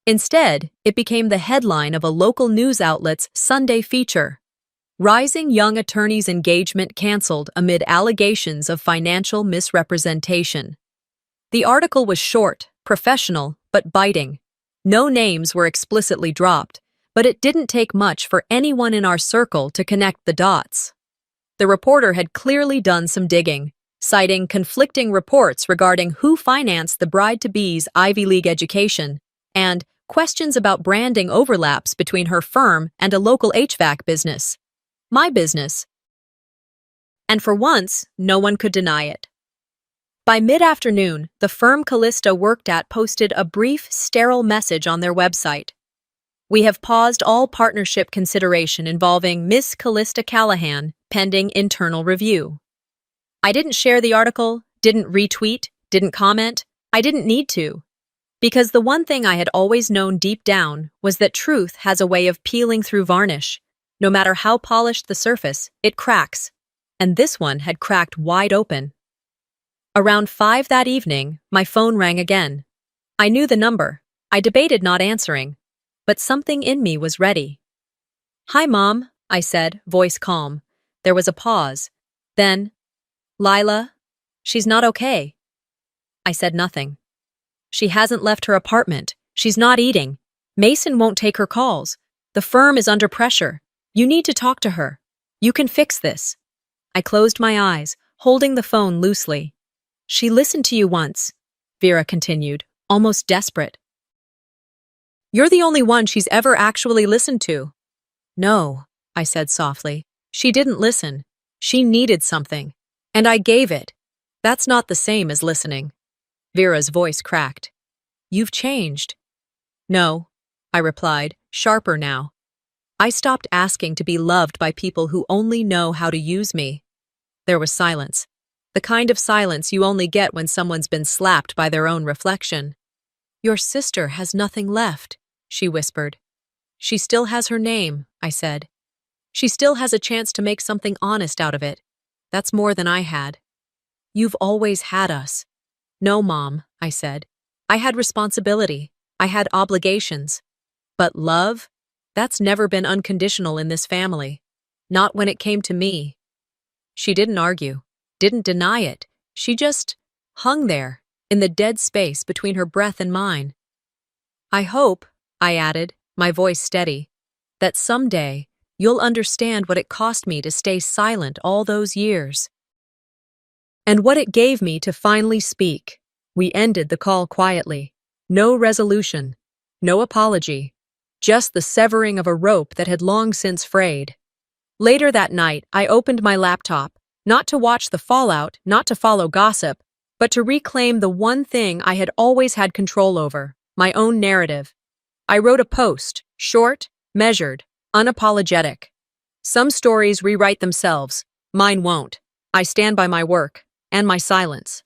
Instead, it became the headline of a local news outlet's Sunday feature. Rising young attorney's engagement canceled amid allegations of financial misrepresentation. The article was short, professional, but biting. No names were explicitly dropped, but it didn't take much for anyone in our circle to connect the dots. The reporter had clearly done some digging, citing conflicting reports regarding who financed the bride-to-be's Ivy League education, and questions about branding overlaps between her firm and a local HVAC business. My business. And for once, no one could deny it. By mid-afternoon, the firm Callista worked at posted a brief, sterile message on their website. "We have paused all partnership consideration involving Miss Callista Callahan, pending internal review." I didn't share the article, didn't retweet, didn't comment. I didn't need to. Because the one thing I had always known deep down was that truth has a way of peeling through varnish. No matter how polished the surface, it cracks. And this one had cracked wide open. Around 5 that evening, my phone rang again. I knew the number. I debated not answering. But something in me was ready. "Hi, Mom," I said, voice calm. There was a pause. Then, "Lila, she's not okay." I said nothing. "She hasn't left her apartment. She's not eating. Mason won't take her calls. The firm is under pressure. You need to talk to her. You can fix this." I closed my eyes, holding the phone loosely. "She listened to you once," Vera continued, almost desperate. "You're the only one she's ever actually listened to." "No," I said softly. "She didn't listen. She needed something. And I gave it. That's not the same as listening." Vera's voice cracked. "You've changed." "No," I replied, sharper now. "I stopped asking to be loved by people who only know how to use me." There was silence. The kind of silence you only get when someone's been slapped by their own reflection. "Your sister has nothing left," she whispered. "She still has her name," I said. "She still has a chance to make something honest out of it. That's more than I had." "You've always had us." "No, Mom," I said. "I had responsibility. I had obligations. But love? That's never been unconditional in this family. Not when it came to me." She didn't argue, didn't deny it. She just hung there, in the dead space between her breath and mine. "I hope," I added, my voice steady, "that someday you'll understand what it cost me to stay silent all those years. And what it gave me to finally speak." We ended the call quietly. No resolution, no apology, just the severing of a rope that had long since frayed. Later that night, I opened my laptop, not to watch the fallout, not to follow gossip, but to reclaim the one thing I had always had control over, my own narrative. I wrote a post, short, measured, unapologetic. Some stories rewrite themselves, mine won't. I stand by my work, and my silence.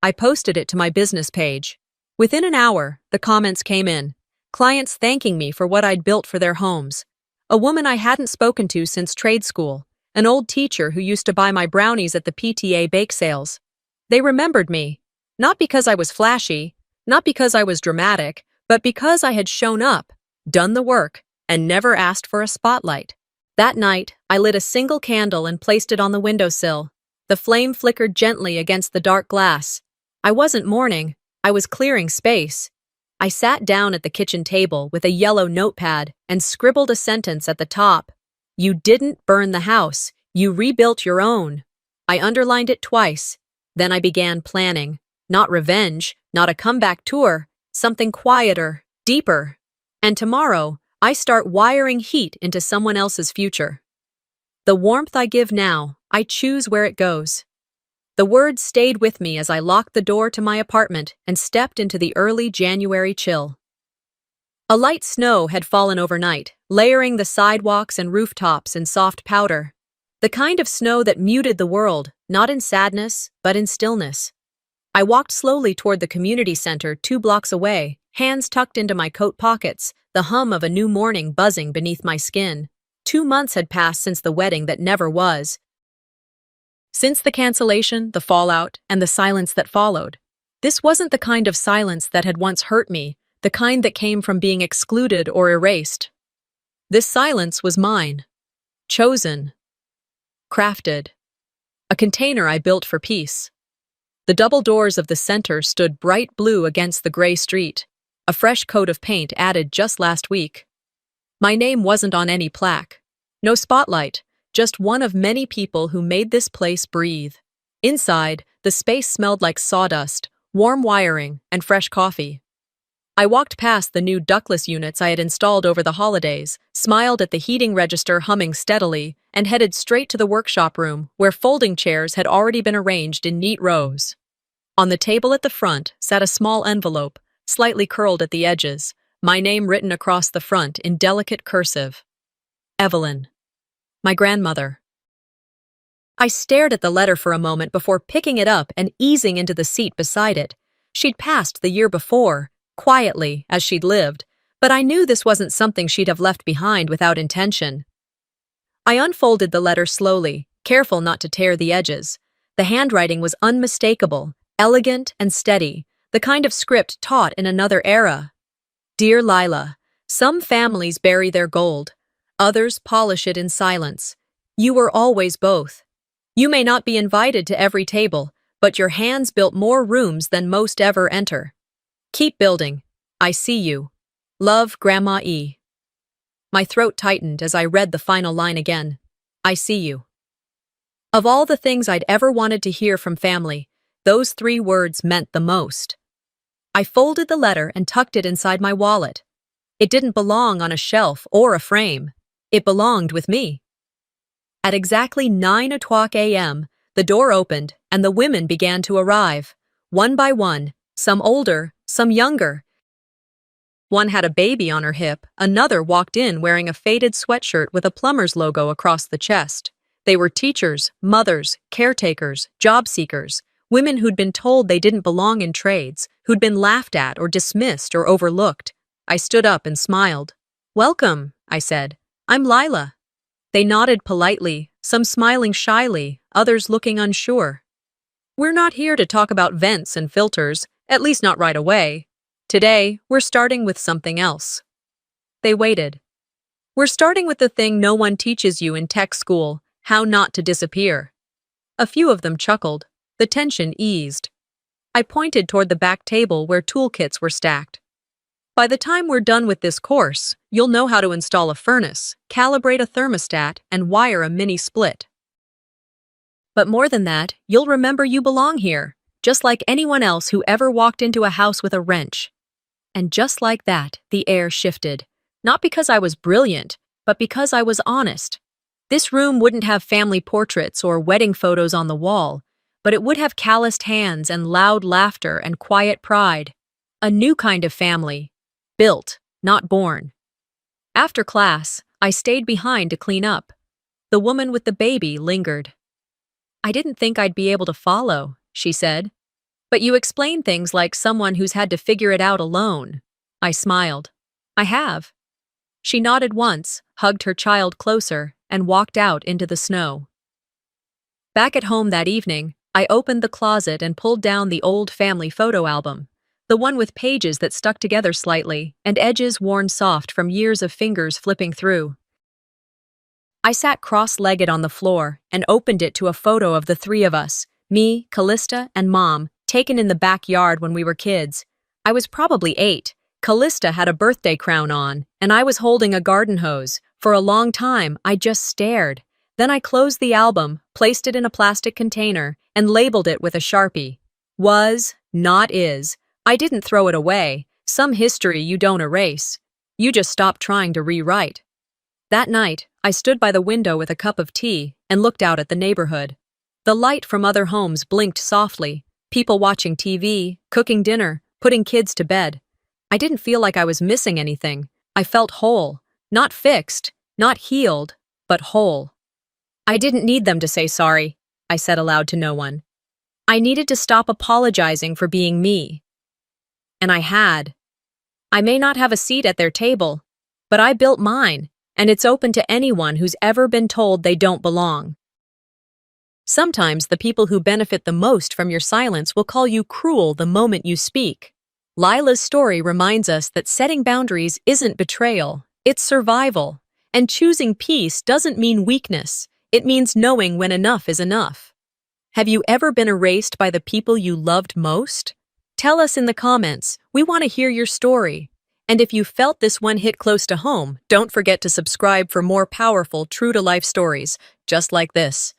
I posted it to my business page. Within an hour, the comments came in, clients thanking me for what I'd built for their homes. A woman I hadn't spoken to since trade school, an old teacher who used to buy my brownies at the PTA bake sales. They remembered me, not because I was flashy, not because I was dramatic, but because I had shown up, done the work, and never asked for a spotlight. That night, I lit a single candle and placed it on the windowsill. The flame flickered gently against the dark glass. I wasn't mourning, I was clearing space. I sat down at the kitchen table with a yellow notepad and scribbled a sentence at the top. "You didn't burn the house, you rebuilt your own." I underlined it twice. Then I began planning. Not revenge, not a comeback tour, something quieter, deeper. And tomorrow, I start wiring heat into someone else's future. The warmth I give now, I choose where it goes. The words stayed with me as I locked the door to my apartment and stepped into the early January chill. A light snow had fallen overnight, layering the sidewalks and rooftops in soft powder. The kind of snow that muted the world, not in sadness, but in stillness. I walked slowly toward the community center 2 blocks away, hands tucked into my coat pockets, the hum of a new morning buzzing beneath my skin. 2 months had passed since the wedding that never was. Since the cancellation, the fallout, and the silence that followed. This wasn't the kind of silence that had once hurt me, the kind that came from being excluded or erased. This silence was mine. Chosen. Crafted. A container I built for peace. The double doors of the center stood bright blue against the gray street, a fresh coat of paint added just last week. My name wasn't on any plaque. No spotlight, just one of many people who made this place breathe. Inside, the space smelled like sawdust, warm wiring, and fresh coffee. I walked past the new ductless units I had installed over the holidays, smiled at the heating register humming steadily, and headed straight to the workshop room, where folding chairs had already been arranged in neat rows. On the table at the front sat a small envelope, slightly curled at the edges, my name written across the front in delicate cursive. Evelyn. My grandmother. I stared at the letter for a moment before picking it up and easing into the seat beside it. She'd passed the year before, quietly, as she'd lived, but I knew this wasn't something she'd have left behind without intention. I unfolded the letter slowly, careful not to tear the edges. The handwriting was unmistakable, elegant and steady, the kind of script taught in another era. Dear Lila, some families bury their gold, others polish it in silence. You were always both. You may not be invited to every table, but your hands built more rooms than most ever enter. Keep building. I see you. Love, Grandma E. My throat tightened as I read the final line again. I see you. Of all the things I'd ever wanted to hear from family, those 3 words meant the most. I folded the letter and tucked it inside my wallet. It didn't belong on a shelf or a frame. It belonged with me. At exactly 9:00 a.m., the door opened and the women began to arrive, one by one, some older, some younger. One had a baby on her hip, another walked in wearing a faded sweatshirt with a plumber's logo across the chest. They were teachers, mothers, caretakers, job seekers, women who'd been told they didn't belong in trades, who'd been laughed at or dismissed or overlooked. I stood up and smiled. Welcome, I said. I'm Lila. They nodded politely, some smiling shyly, others looking unsure. We're not here to talk about vents and filters, at least not right away. Today, we're starting with something else. They waited. We're starting with the thing no one teaches you in tech school, how not to disappear. A few of them chuckled. The tension eased. I pointed toward the back table where toolkits were stacked. By the time we're done with this course, you'll know how to install a furnace, calibrate a thermostat, and wire a mini split. But more than that, you'll remember you belong here, just like anyone else who ever walked into a house with a wrench. And just like that, the air shifted. Not because I was brilliant, but because I was honest. This room wouldn't have family portraits or wedding photos on the wall, but it would have calloused hands and loud laughter and quiet pride. A new kind of family. Built, not born. After class, I stayed behind to clean up. The woman with the baby lingered. I didn't think I'd be able to follow, she said. But you explain things like someone who's had to figure it out alone. I smiled. I have. She nodded once, hugged her child closer, and walked out into the snow. Back at home that evening, I opened the closet and pulled down the old family photo album. The one with pages that stuck together slightly and edges worn soft from years of fingers flipping through. I sat cross-legged on the floor and opened it to a photo of the 3 of us, me, Callista, and Mom, taken in the backyard when we were kids. I was probably 8. Callista had a birthday crown on, and I was holding a garden hose. For a long time, I just stared. Then I closed the album, placed it in a plastic container, and labeled it with a Sharpie. Was Not is. I didn't throw it away. Some history you don't erase. You just stop trying to rewrite. That night, I stood by the window with a cup of tea and looked out at the neighborhood. The light from other homes blinked softly, people watching TV, cooking dinner, putting kids to bed. I didn't feel like I was missing anything. I felt whole, not fixed, not healed, but whole. I didn't need them to say sorry, I said aloud to no one. I needed to stop apologizing for being me. And I had. I may not have a seat at their table, but I built mine, and it's open to anyone who's ever been told they don't belong. Sometimes the people who benefit the most from your silence will call you cruel the moment you speak. Lila's story reminds us that setting boundaries isn't betrayal, it's survival. And choosing peace doesn't mean weakness, it means knowing when enough is enough. Have you ever been erased by the people you loved most? Tell us in the comments, we want to hear your story. And if you felt this one hit close to home, don't forget to subscribe for more powerful, true-to-life stories just like this.